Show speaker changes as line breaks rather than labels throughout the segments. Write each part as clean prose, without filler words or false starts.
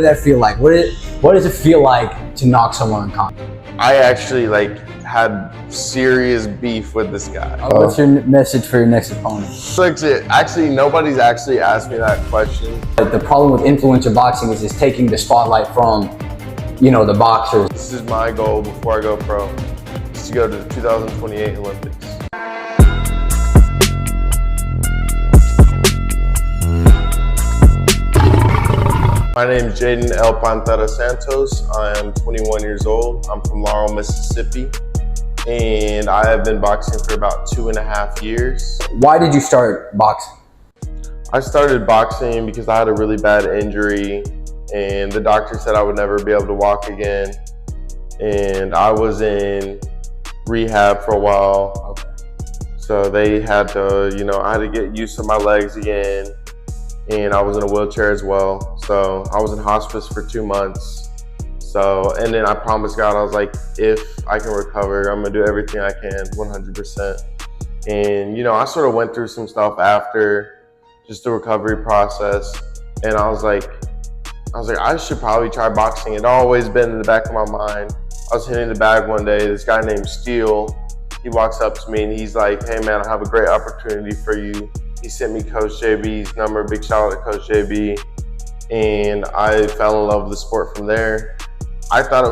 did that feel like? What does it feel like to knock someone unconscious?
I actually had serious beef with this guy.
What's your message for your next opponent?
Actually, nobody's actually asked me that question.
The problem with influencer boxing is taking the spotlight from, the boxers.
This is my goal before I go pro, is to go to the 2028 Olympics. My name is Jaden Pantera Santos. I am 21 years old. I'm from Laurel, Mississippi, and I have been boxing for about 2.5 years.
Why did you start boxing?
I started boxing because I had a really bad injury, and the doctor said I would never be able to walk again. And I was in rehab for a while.
Okay. So
they had to, I had to get used to my legs again. And I was in a wheelchair as well. So I was in hospice for 2 months. And then I promised God, I was like, if I can recover, I'm gonna do everything I can, 100%. And I sort of went through some stuff after just the recovery process. And I was like, I should probably try boxing. It always been in the back of my mind. I was hitting the bag one day, this guy named Steele, he walks up to me and he's like, hey man, I have a great opportunity for you. He sent me Coach JB's number, big shout out to Coach JB. And I fell in love with the sport from there. I thought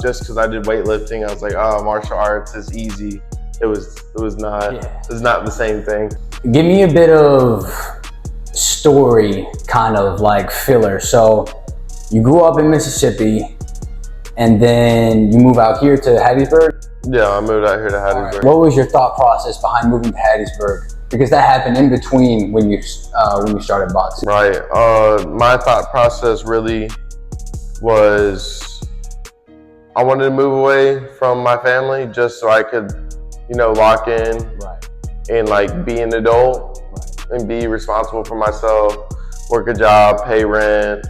just because I did weightlifting, I was like, oh, martial arts is easy. It was not, It's not the same thing.
Give me a bit of story, kind of like filler. So you grew up in Mississippi and then you move out here to Hattiesburg?
Yeah, I moved out here to Hattiesburg.
Right. What was your thought process behind moving to Hattiesburg? Because that happened in between when you started boxing.
Right. My thought process really was I wanted to move away from my family just so I could, lock in and be an adult and be responsible for myself, work a job, pay rent.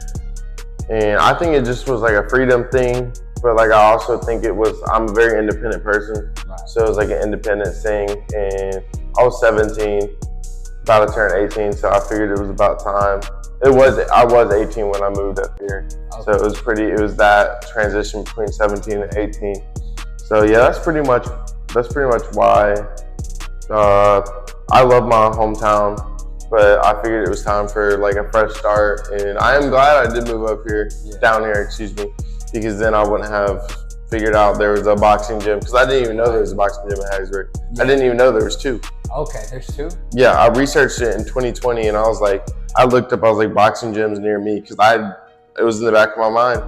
And I think it just was like a freedom thing. But I also think I'm a very independent person. Right. So it was like an independent thing. And I was 17, about to turn 18. So I figured it was about time. I was 18 when I moved up here. Okay. So it was that transition between 17 and 18. So yeah, that's pretty much why. I love my hometown, but I figured it was time for a fresh start. And I am glad I did move up here, down here, because then I wouldn't have figured out there was a boxing gym, because I didn't even know there was a boxing gym in Hattiesburg. Yeah. I didn't even know there was 2.
Okay, there's 2?
Yeah, I researched it in 2020 and I looked up, boxing gyms near me, because it was in the back of my mind.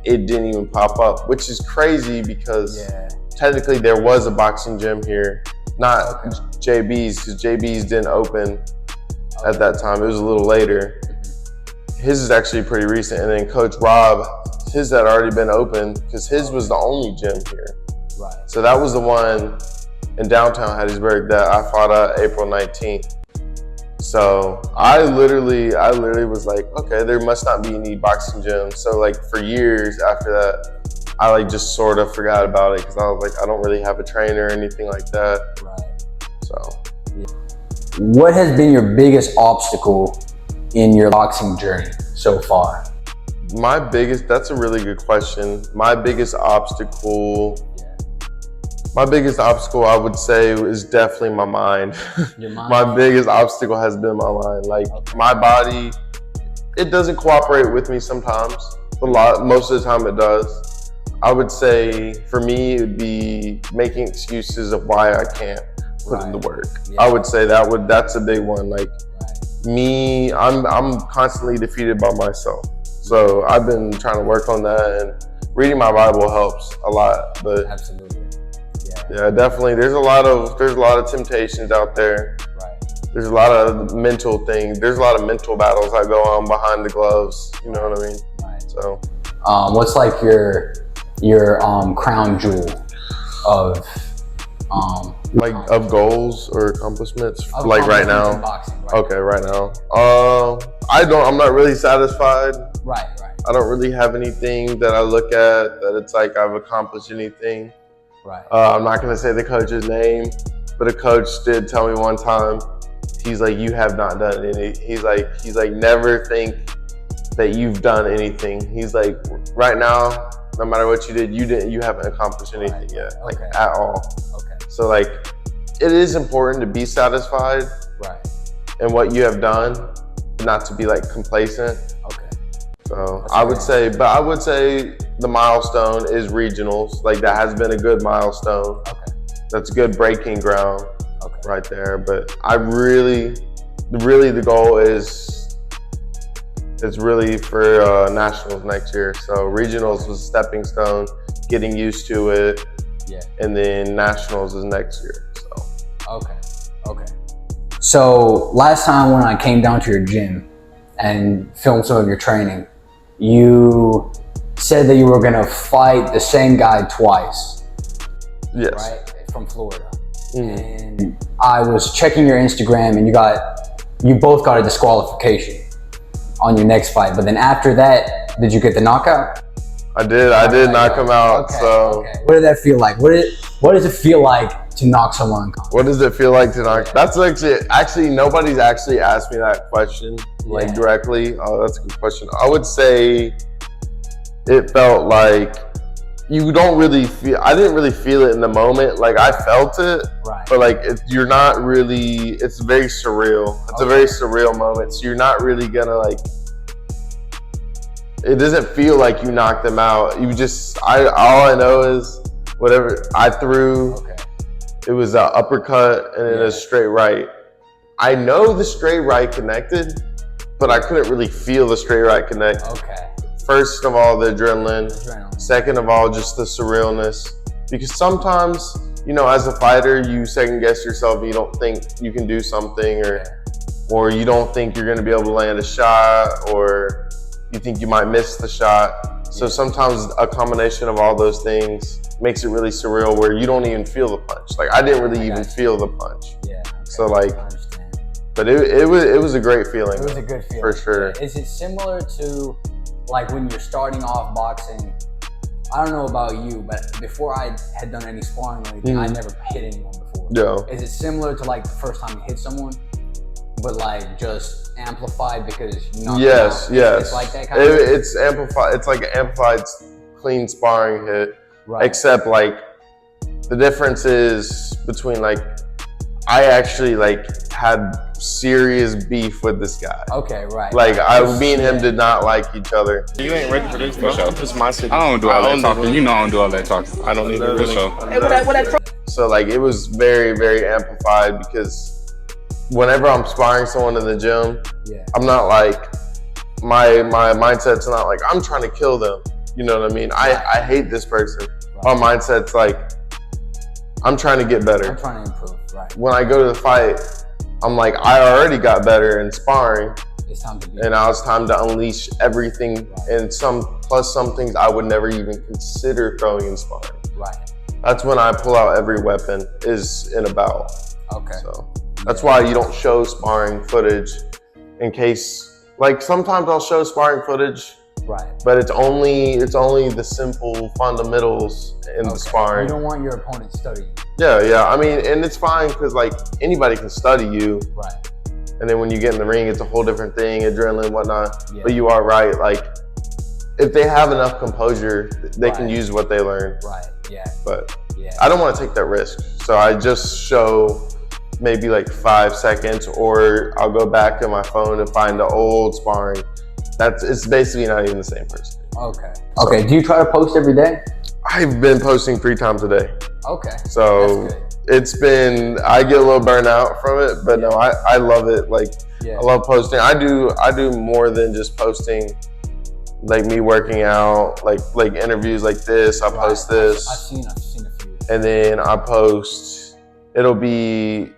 It didn't even pop up, which is crazy because technically there was a boxing gym here, not JB's, because JB's didn't open at that time. It was a little later. His is actually pretty recent. And then Coach Rob, his had already been open because his was the only gym here. Right. So that was the one in downtown Hattiesburg that I fought at April 19th. So I literally was like, okay, there must not be any boxing gyms. So for years after that, I just sort of forgot about it because I was like, I don't really have a trainer or anything like that. Right. So.
What has been your biggest obstacle in your boxing journey so far?
That's a really good question. My biggest obstacle I would say is definitely my mind. Your mind? My biggest obstacle has been my mind. My body, it doesn't cooperate with me sometimes. Most of the time it does. I would say for me, it would be making excuses of why I can't put in the work. Yeah. I would say that's a big one. Me, I'm constantly defeated by myself. So I've been trying to work on that, and reading my Bible helps a lot. But
absolutely,
yeah, definitely. There's a lot of temptations out there. Right. There's a lot of mental things. There's a lot of mental battles that go on behind the gloves. You know what I mean?
Right.
So,
what's your crown jewel of
of goals or accomplishments right now?
Boxing, right.
Okay, right now. I'm not really satisfied.
Right.
I don't really have anything that I look at that it's I've accomplished anything.
Right.
I'm not gonna say the coach's name, but a coach did tell me one time, he's like, you have not done any. He's like, never think that you've done anything. He's like, right now, no matter what you did, you haven't accomplished anything yet, like at all.
Okay.
So like, it is important to be satisfied in what you have done, not to be like complacent.
Okay.
So I would say the milestone is regionals. Like that has been a good milestone.
Okay.
That's good breaking ground right there. But I really the goal is really for nationals next year. So regionals was a stepping stone, getting used to it.
Yeah.
And then nationals is next year. So.
Okay. So last time when I came down to your gym and filmed some of your training, you said that you were gonna fight the same guy twice.
Yes.
Right? From Florida. And I was checking your Instagram and you both got a disqualification on your next fight. But then after that, did you get the knockout?
I did knock him out.
What did that feel like? What does it feel like to knock someone unconscious?
What does it feel like to knock? That's actually nobody's actually asked me that question like directly. Oh, that's a good question. I would say it felt like you don't really feel. I didn't really feel it in the moment. Like I felt it, but like you're not really. It's very surreal. It's a very surreal moment. So you're not really gonna like. It doesn't feel like you knocked them out. You just, all I know is whatever I threw, it was an uppercut and then a straight right. I know the straight right connected, but I couldn't really feel the straight right connect. First of all, the adrenaline. Second of all, just the surrealness. Because sometimes, you know, as a fighter, you second guess yourself and you don't think you can do something or you don't think you're gonna be able to land a shot or you think you might miss the shot. So sometimes a combination of all those things makes it really surreal where you don't even feel the punch. Like I didn't really even feel the punch. So like, but it was a great feeling.
It was a good feeling.
For sure.
Is it similar to like when you're starting off boxing? I don't know about you, but before I had done any sparring or anything, I never hit anyone before.
Yeah.
Is it similar to like the first time you hit someone, but like just amplified because you knocked them out? It's like that kind of thing?
It's amplified. It's like an amplified, clean sparring hit. Except like the difference is between like I actually like had serious beef with this guy. Like me and him did not like each other.
You ain't ready for this, bro. It's my city.
I don't do all that talking. You know I don't do all that talking.
I don't even really.
So like it was very, very amplified because whenever I'm sparring someone in the gym, I'm not like, my mindset's not like, I'm trying to kill them. You know what I mean? I hate this person. My mindset's like, I'm trying to get better.
I'm trying to improve,
When I go to the fight, I'm like, I already got better in sparring.
It's time to be.
And now it's time to unleash everything and some things I would never even consider throwing in sparring. That's when I pull out every weapon is in a bout. So that's why you don't show sparring footage in case, like sometimes I'll show sparring footage, but it's only the simple fundamentals in the sparring.
You don't want your opponent studying.
Yeah. I mean, and it's fine because like anybody can study you. And then when you get in the ring, it's a whole different thing, adrenaline, whatnot. But you are right. Like if they have enough composure, they can use what they learn. But I don't want to take that risk. So I just show maybe like 5 seconds, or I'll go back in my phone and find the old sparring. It's basically not even the same person.
Okay, do you try to post every day?
I've been posting 3 times a day. So
that's good.
I get a little burnout from it, but no, I love it. Like I love posting. I do more than just posting like me working out, like interviews like this. I post this.
I've seen a few.
And then I post, it'll be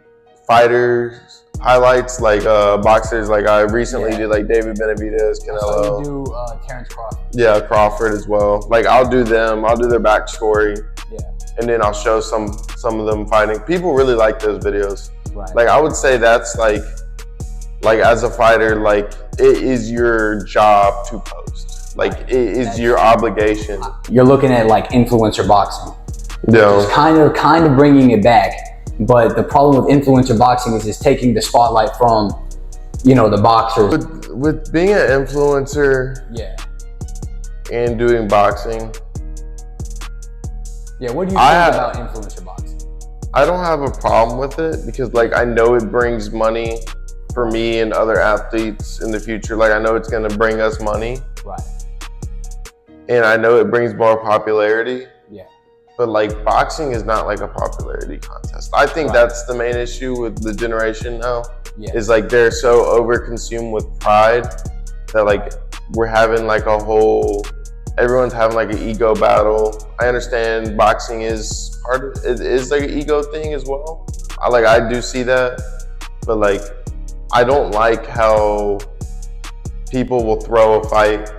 fighters highlights, like boxers. Like I recently did like David Benavidez, Canelo.
So you do Terrence Crawford.
Yeah, Crawford as well. Like I'll do them. I'll do their backstory. And then I'll show some of them fighting. People really like those videos. Like I would say that's like as a fighter, like it is your job to post. Like it is your obligation.
You're looking at like influencer boxing.
Yeah.
Just kind of bringing it back. But the problem with influencer boxing is it's taking the spotlight from you know, the boxers.
With being an influencer
Yeah.
and doing boxing,
Yeah, what do you think about influencer boxing?
I don't have a problem with it because like I know it brings money for me and other athletes in the future. Like I know it's gonna bring us money.
Right.
And I know it brings more popularity.
Yeah.
But like boxing is not like a popularity contest. I think that's the main issue with the generation now.
Yeah.
Is like they're so overconsumed with pride that like we're having like a whole, everyone's having like an ego battle. I understand boxing is part of it, is like an ego thing as well. I do see that, but like I don't like how people will throw a fight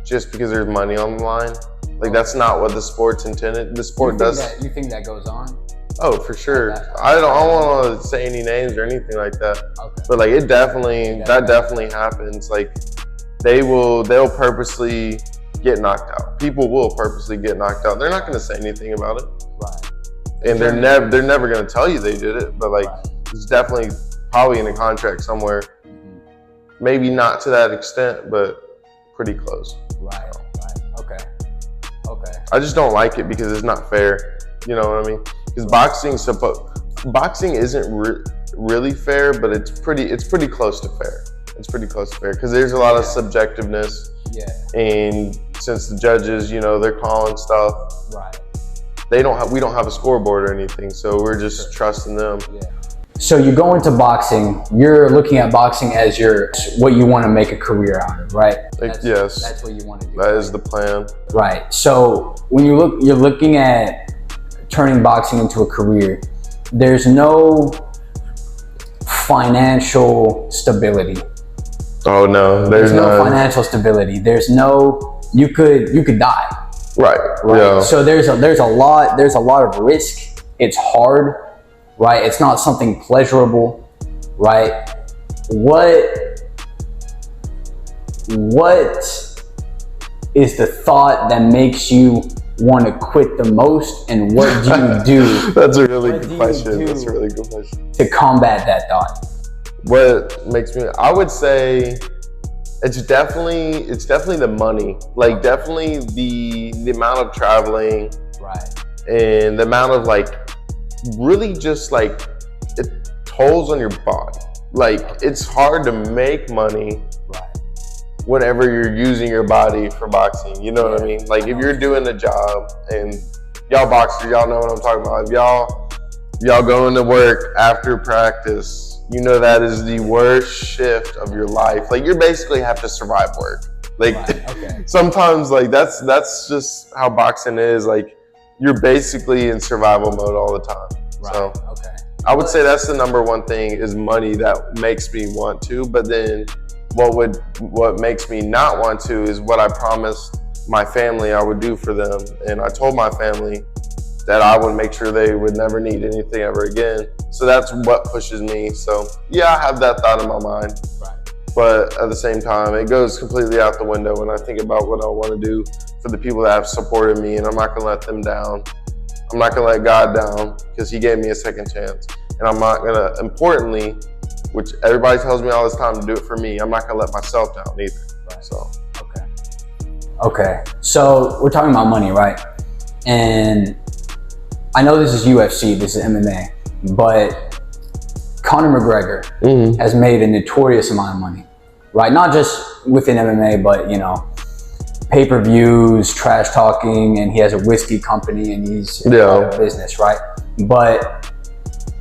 just because there's money on the line. Like that's not what the sport's intended. The sport
You think that goes on?
Oh, for sure. I don't want to say any names or anything like that. Okay. But like that definitely happens. Like they'll purposely get knocked out. People will purposely get knocked out. They're not going to say anything about it.
Right.
And they're never going to tell you they did it. But like it's definitely probably in a contract somewhere. Maybe not to that extent, but pretty close.
Right. Okay.
I just don't like it because it's not fair. You know what I mean? Because boxing isn't really fair, but it's pretty close to fair. It's pretty close to fair because there's a lot of subjectiveness.
Yeah.
And since the judges, you know, they're calling stuff.
Right.
We don't have a scoreboard or anything, so we're just trusting them.
Yeah. So you go into boxing, you're looking at boxing as what you want to make a career out of, right?
Yes.
That's what you want to do.
That is the plan.
Right. So when you're looking at turning boxing into a career, there's no financial stability.
Oh no, there's
no financial stability. There's no, you could die.
Right.
Yeah. So there's a lot of risk. It's hard. Right, it's not something pleasurable, right? What is the thought that makes you want to quit the most, and what do you do?
That's a really good question. That's a really good question.
To combat that thought.
What makes me? I would say it's definitely the money. Like definitely the amount of traveling,
right?
And the amount of like. Really just like it tolls on your body. Like it's hard to make money whenever you're using your body for boxing. You know what I mean? Like if you're doing a job, and y'all boxers, y'all know what I'm talking about. If y'all going to work after practice, you know that is the worst shift of your life. Like you basically have to survive work. Like sometimes like that's just how boxing is. Like you're basically in survival mode all the time.
Right.
So I would say that's the number one thing is money that makes me want to. But then what makes me not want to is what I promised my family I would do for them. And I told my family that I would make sure they would never need anything ever again. So that's what pushes me. So yeah, I have that thought in my mind.
Right.
But at the same time, it goes completely out the window when I think about what I want to do for the people that have supported me, and I'm not gonna let them down. I'm not gonna let God down because He gave me a second chance. And I'm not gonna, importantly, which everybody tells me all this time to do it for me, I'm not gonna let myself down either.
Right.
So.
Okay. So we're talking about money, right? And I know this is UFC, this is MMA, but Conor McGregor has made a notorious amount of money, right? Not just within MMA, but you know, pay-per-views, trash talking, and he has a whiskey company and he's in a business, right? But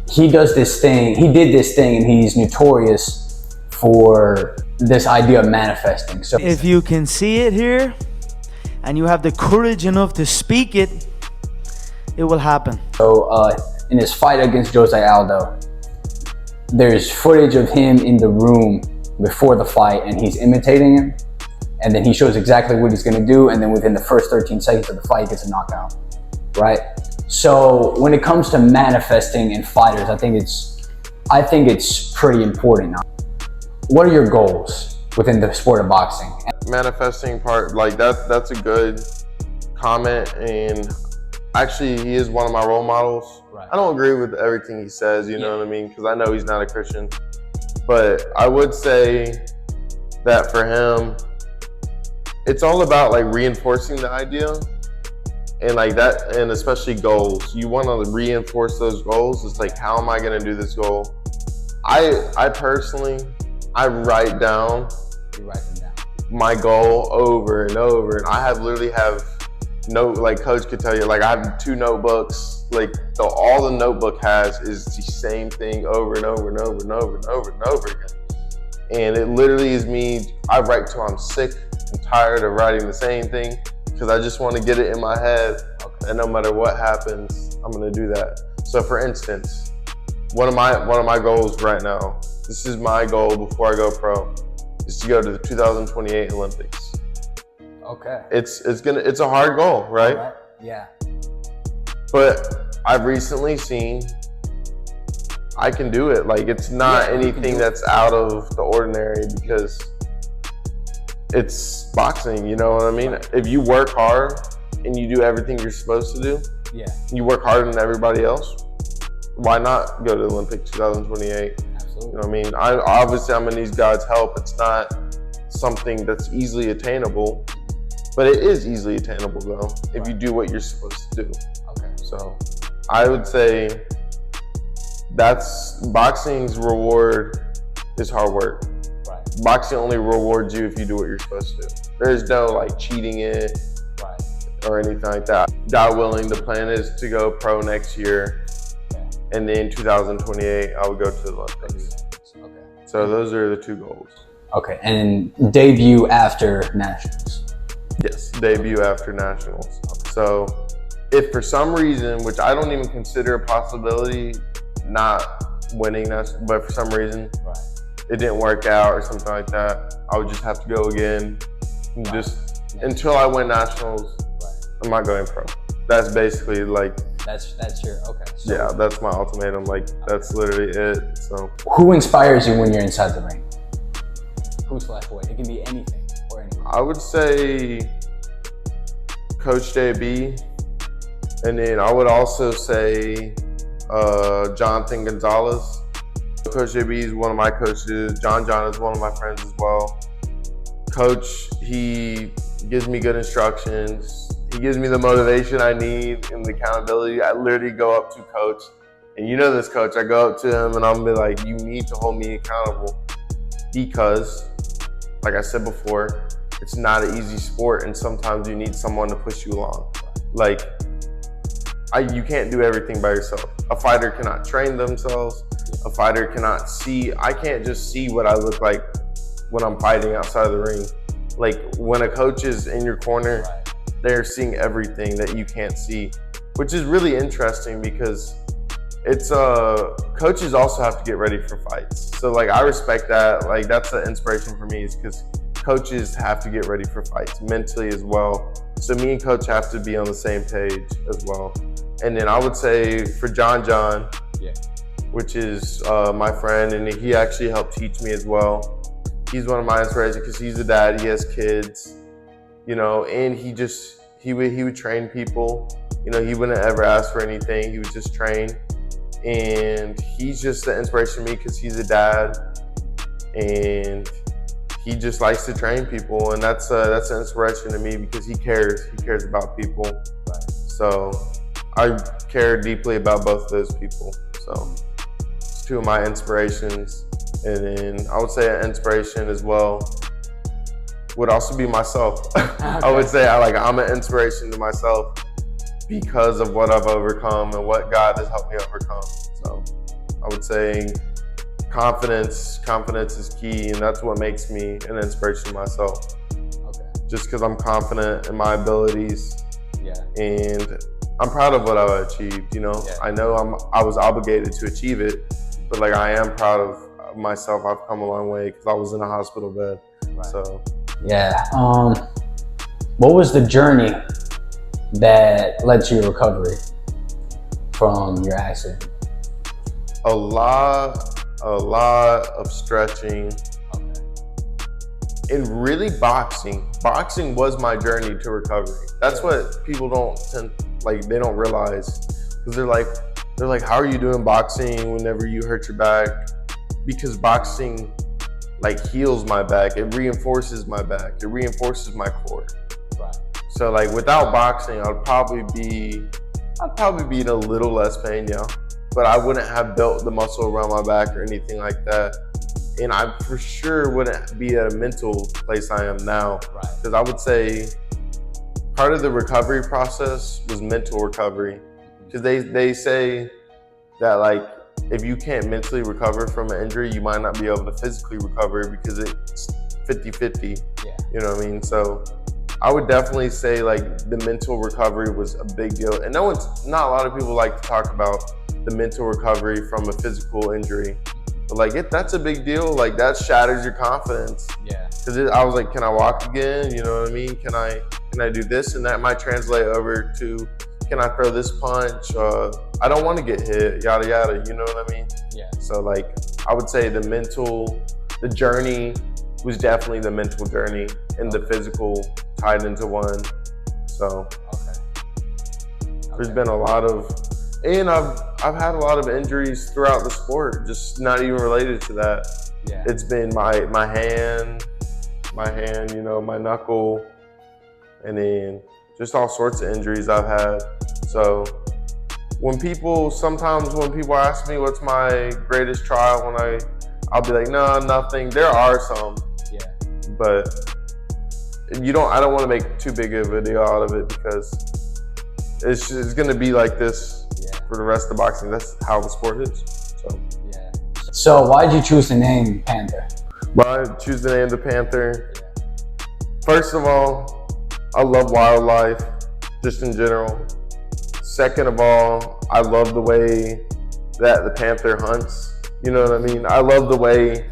he did this thing and he's notorious for this idea of manifesting. So
if you can see it here and you have the courage enough to speak it, it will happen.
So in his fight against Jose Aldo, there's footage of him in the room before the fight and he's imitating him. And then he shows exactly what he's gonna do, and then within the first 13 seconds of the fight, he gets a knockout, right? So when it comes to manifesting in fighters, I think it's pretty important now. What are your goals within the sport of boxing?
Manifesting part, like that's a good comment, and actually he is one of my role models. Right. I don't agree with everything he says, you know what I mean? Because I know he's not a Christian. But I would say that for him, it's all about like reinforcing the idea and like that, and especially goals. You want to reinforce those goals. It's like, how am I going to do this goal? I personally, I write down my goal over and over, and I literally have like Coach could tell you, like I have 2 notebooks. Like all the notebook has is the same thing over and over and over and over and over and over again. And it literally is me. I write till I'm sick and tired of writing the same thing because I just want to get it in my head. And no matter what happens, I'm gonna do that. So for instance, one of my goals right now, this is my goal before I go pro, is to go to the 2028 Olympics.
Okay.
It's a hard goal, right?
All right. Yeah.
But I've recently seen I can do it. Like it's not anything that's out of the ordinary because it's boxing, you know what I mean? If you work hard and you do everything you're supposed to do, you work harder than everybody else, why not go to the Olympics 2028?
Absolutely.
You know what I mean? Obviously I'm gonna need God's help. It's not something that's easily attainable, but it is easily attainable though, if you do what you're supposed to do.
Okay.
So I would say boxing's reward is hard work.
Right.
Boxing only rewards you if you do what you're supposed to do. There's no like cheating it or anything like that. God willing, the plan is to go pro next year. And then 2028, I would go to the Olympics.
Okay.
So those are the 2 goals.
Okay, and debut after nationals.
Yes, debut after nationals. So if for some reason, which I don't even consider a possibility, not winning that, but for some reason it didn't work out or something like that, I would just have to go again. And just until I win nationals, I'm not going pro. That's basically like.
That's your okay. So
Yeah, that's my ultimatum. Like that's literally it. So
who inspires you when you're inside the ring? Who's left away? It can be anything or anything.
I would say Coach D.P.R.T.D, and then I would also say Jonathan Gonzalez. Coach D.P.R.T.D is one of my coaches. John is one of my friends as well. Coach, he gives me good instructions. He gives me the motivation I need and the accountability. I literally go up to Coach, and you know this, Coach, I go up to him and I'm gonna be like, you need to hold me accountable because, like I said before, it's not an easy sport and sometimes you need someone to push you along. Like, you can't do everything by yourself. A fighter cannot train themselves. A fighter cannot see. I can't just see what I look like when I'm fighting outside of the ring. Like when a coach is in your corner, they're seeing everything that you can't see, which is really interesting because it's coaches also have to get ready for fights. So like I respect that. Like that's the inspiration for me is because coaches have to get ready for fights mentally as well. So me and Coach have to be on the same page as well. And then I would say for John, which is my friend, and he actually helped teach me as well. He's one of my inspirations because he's a dad, he has kids, you know, and he would train people. You know, he wouldn't ever ask for anything, he would just train. And he's just the inspiration to me because he's a dad and he just likes to train people, and that's an inspiration to me because he cares about people. So I care deeply about both of those people. So it's 2 of my inspirations. And then I would say an inspiration as well would also be myself. I would say I'm an inspiration to myself because of what I've overcome and what God has helped me overcome. So I would say confidence is key, and that's what makes me an inspiration to myself. Just because I'm confident in my abilities, and I'm proud of what I've achieved. You know, I know I was obligated to achieve it, but like I am proud of myself. I've come a long way because I was in a hospital bed. So
what was the journey that led to your recovery from your accident?
A lot of stretching. And really boxing was my journey to recovery. That's what people they don't realize, because they're like, how are you doing boxing whenever you hurt your back? because boxing like heals my back. It reinforces my back. It reinforces my core.
Right.
So like without boxing, I'd probably be in a little less pain, yeah. But I wouldn't have built the muscle around my back or anything like that. And I for sure wouldn't be at a mental place I am now.
Right.
Because I would say part of the recovery process was mental recovery. Because they say that like if you can't mentally recover from an injury, you might not be able to physically recover because it's 50-50.
Yeah.
You know what I mean? So I would definitely say like the mental recovery was a big deal. And not a lot of people like to talk about the mental recovery from a physical injury. But like that's a big deal. Like that shatters your confidence.
Yeah.
Because I was like, can I walk again? You know what I mean? Can I do this? And that might translate over to, can I throw this punch? I don't want to get hit, yada, yada. You know what I mean?
Yeah. So
like, I would say the journey was definitely the mental journey and the physical tied into one. So there's been a lot of, and I've had a lot of injuries throughout the sport, just not even related to that.
Yeah.
It's been my hand, you know, my knuckle, and then just all sorts of injuries I've had. So sometimes when people ask me what's my greatest trial, I'll be like, no, nothing. There are some.
Yeah.
But I don't want to make too big of a deal out of it because it's going to be like this for the rest of boxing. That's how the sport is. So.
Yeah. So why did you choose the name Panther?
Why I choose the name the Panther? First of all, I love wildlife, just in general. Second of all, I love the way that the panther hunts. You know what I mean? I love the way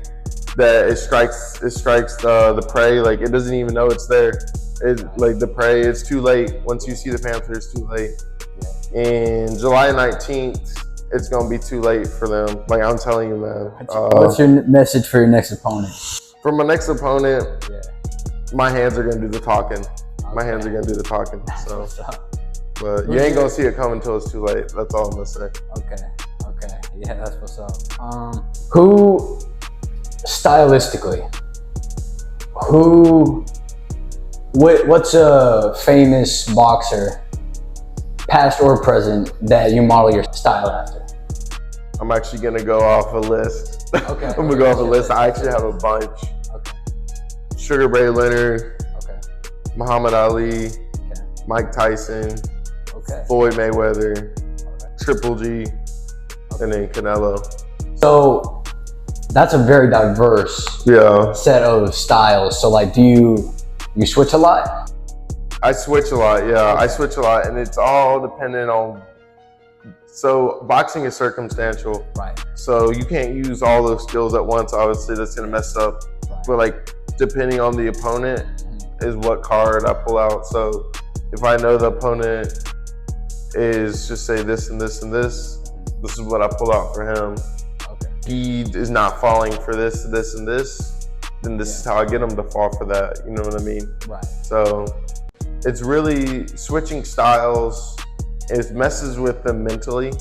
that it strikes the prey. Like it doesn't even know it's there. Like the prey, it's too late. Once you see the panther, it's too late. And July 19th, it's gonna be too late for them. Like I'm telling you, man.
What's your message for your next opponent?
For my next opponent, my hands are gonna do the talking. My hands are gonna do the talking. So, but you ain't gonna see it coming until it's too late. That's all I'm gonna say.
Okay. Yeah, that's what's up. Who, stylistically, what's a famous boxer, past or present, that you model your style after?
I'm actually gonna go off a list.
Okay.
I'm gonna go off a list. I actually have a bunch.
Okay.
Sugar Ray Leonard.
Okay.
Muhammad Ali.
Okay.
Mike Tyson.
Okay.
Floyd Mayweather. Triple G. And then Canelo.
So that's a very diverse set of styles. So like, do you switch a lot?
I switch a lot, yeah. I switch a lot, and it's all dependent on. So boxing is circumstantial,
right?
So you can't use all those skills at once. Obviously, that's gonna mess up. Right. But like, depending on the opponent, is what card I pull out. So if I know the opponent is just say this and this and this, this is what I pull out for him. Okay. He is not falling for this, this, and this, then this is how I get him to fall for that. You know what I mean? Right. So it's really switching styles. It messes with them mentally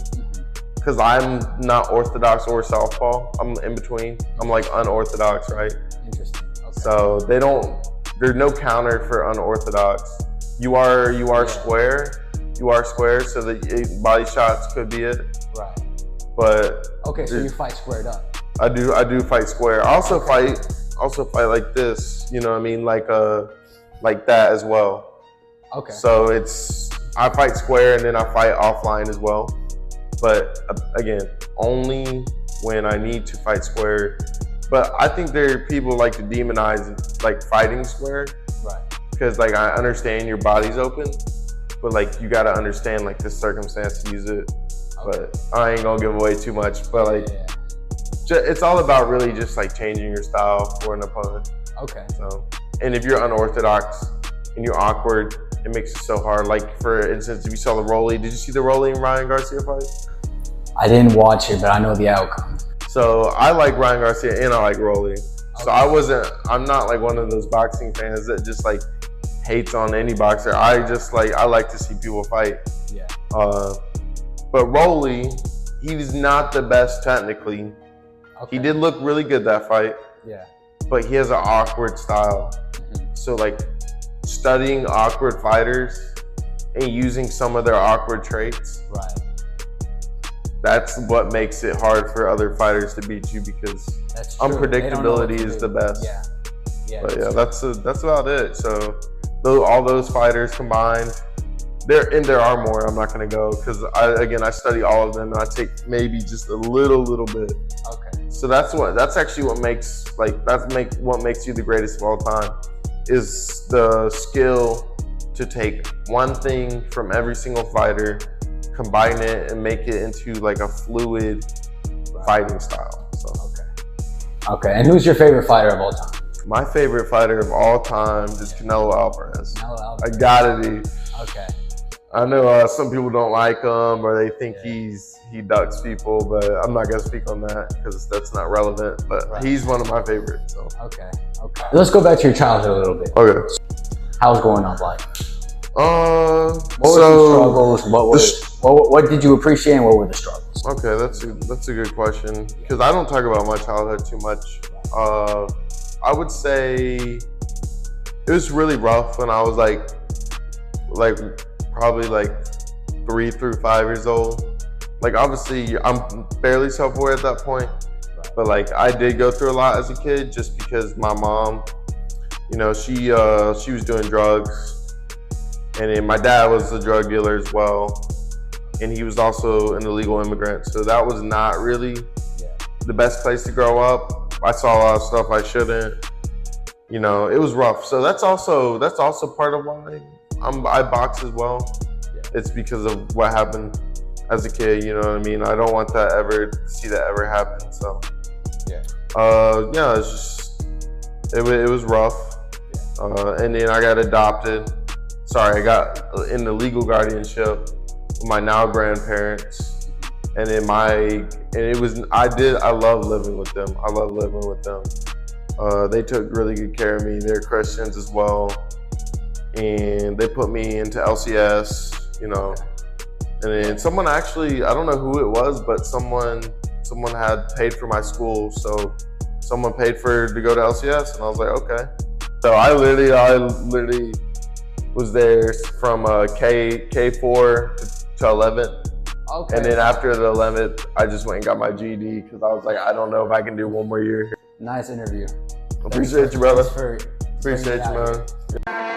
because I'm not orthodox or southpaw. I'm in between. I'm like unorthodox, right? Interesting. Okay. So there's no counter for unorthodox. You are square. You are square, so the body shots could be it. Right. But
okay, so you fight squared up.
I do fight square. I also fight like this. You know what I mean? Like that as well. Okay. So I fight square and then I fight offline as well. But again, only when I need to fight square. But I think there are people like to demonize like fighting square. Right. Because like I understand your body's open, but like you gotta understand like the circumstance to use it. Okay. But I ain't gonna give away too much. But like, it's all about really just like changing your style for an opponent. Okay. So, and if you're unorthodox and you're awkward, it makes it so hard. Like for instance, if you saw the Rolly, did you see the Rolly and Ryan Garcia fight?
I didn't watch it, but I know the outcome.
So I like Ryan Garcia and I like Rolly. Okay. So I'm not like one of those boxing fans that just like hates on any boxer. I like to see people fight. Yeah. But Rolly, he's not the best technically, He did look really good that fight,
Yeah.
but he has an awkward style. So like studying awkward fighters and using some of their awkward traits,
Right.
that's what makes it hard for other fighters to beat you, because
That's true. They don't know what
unpredictability
to
is
do.
the best.
Yeah. Yeah.
But yeah, that's about it. So all those fighters combined, there are more. I'm not gonna go because I study all of them and I take maybe just a little bit.
Okay.
So that's actually what makes what makes you the greatest of all time, is the skill to take one thing from every single fighter, combine it and make it into like a fluid fighting style. So
Okay. And who's your favorite fighter of all time?
my favorite fighter of all time is Canelo Alvarez.
Canelo
I
Alvarez.
gotta be.
Okay.
I know some people don't like him or they think he ducks people, but I'm not gonna speak on that because that's not relevant. But he's one of my favorites. So.
Okay. Let's go back to your childhood a little bit.
Okay.
How's growing up like?
What
What were the struggles? What did you appreciate and what were the struggles?
Okay, that's a good question because I don't talk about my childhood too much. I would say it was really rough when I was like probably like 3 through 5 years old. Like obviously I'm barely self-aware at that point, but like I did go through a lot as a kid just because my mom, you know, she was doing drugs, and then my dad was a drug dealer as well, and he was also an illegal immigrant. So that was not really the best place to grow up. I saw a lot of stuff I shouldn't. You know, it was rough. So that's also part of why I box as well. It's because of what happened as a kid. You know what I mean? I don't want that see that ever happen. So it's just it was rough. And then I got adopted. Sorry, I got in the legal guardianship with my now grandparents. And then I love living with them. I love living with them. They took really good care of me. They're Christians as well. And they put me into LCS, you know. And then someone actually, I don't know who it was, but someone had paid for my school. So someone paid to go to LCS, and I was like, okay. So I literally was there from K4 to 11th. Okay. And then after the 11th, I just went and got my GED because I was like, I don't know if I can do one more year here.
Nice interview.
Appreciate you, brother.
Appreciate
you, man.